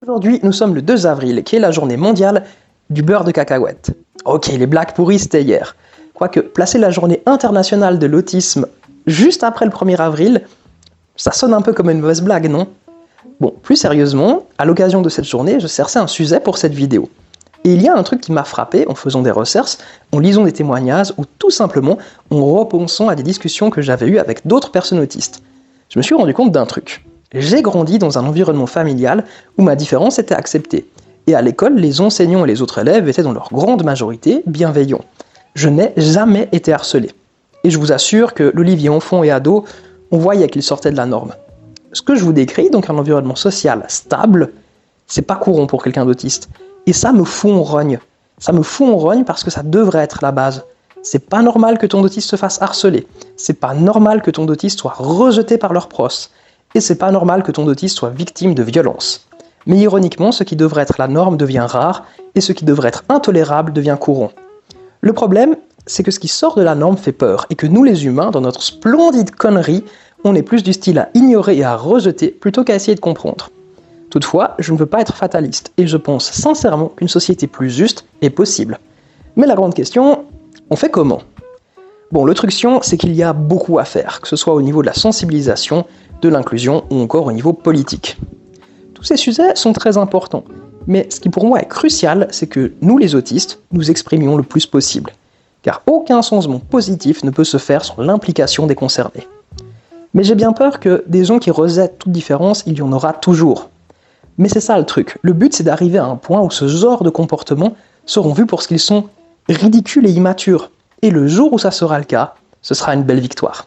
Aujourd'hui, nous sommes le 2 avril, qui est la journée mondiale du beurre de cacahuète. Ok, les blagues pourries, c'était hier. Quoique, placer la journée internationale de l'autisme juste après le 1er avril, ça sonne un peu comme une mauvaise blague, non? Bon, plus sérieusement, à l'occasion de cette journée, je cherchais un sujet pour cette vidéo. Et il y a un truc qui m'a frappé en faisant des recherches, en lisant des témoignages, ou tout simplement en repensant à des discussions que j'avais eues avec d'autres personnes autistes. Je me suis rendu compte d'un truc. J'ai grandi dans un environnement familial où ma différence était acceptée. Et à l'école, les enseignants et les autres élèves étaient dans leur grande majorité bienveillants. Je n'ai jamais été harcelé. Et je vous assure que l'Olivier enfant et ado, on voyait qu'il sortait de la norme. Ce que je vous décris, donc un environnement social stable, c'est pas courant pour quelqu'un d'autiste. Et ça me fout en rogne. Ça me fout en rogne parce que ça devrait être la base. C'est pas normal que ton autiste se fasse harceler. C'est pas normal que ton autiste soit rejeté par leurs proches. Et c'est pas normal que ton autiste soit victime de violence. Mais ironiquement, ce qui devrait être la norme devient rare, et ce qui devrait être intolérable devient courant. Le problème, c'est que ce qui sort de la norme fait peur, et que nous les humains, dans notre splendide connerie, on est plus du style à ignorer et à rejeter plutôt qu'à essayer de comprendre. Toutefois, je ne veux pas être fataliste, et je pense sincèrement qu'une société plus juste est possible. Mais la grande question, on fait comment ? Bon, le truc chiant, c'est qu'il y a beaucoup à faire, que ce soit au niveau de la sensibilisation, de l'inclusion ou encore au niveau politique. Tous ces sujets sont très importants, mais ce qui pour moi est crucial, c'est que nous les autistes, nous exprimions le plus possible, car aucun changement positif ne peut se faire sans l'implication des concernés. Mais j'ai bien peur que des gens qui rejettent toute différence, il y en aura toujours. Mais c'est ça le truc, le but c'est d'arriver à un point où ce genre de comportements seront vus pour ce qu'ils sont, ridicules et immatures. Et le jour où ça sera le cas, ce sera une belle victoire.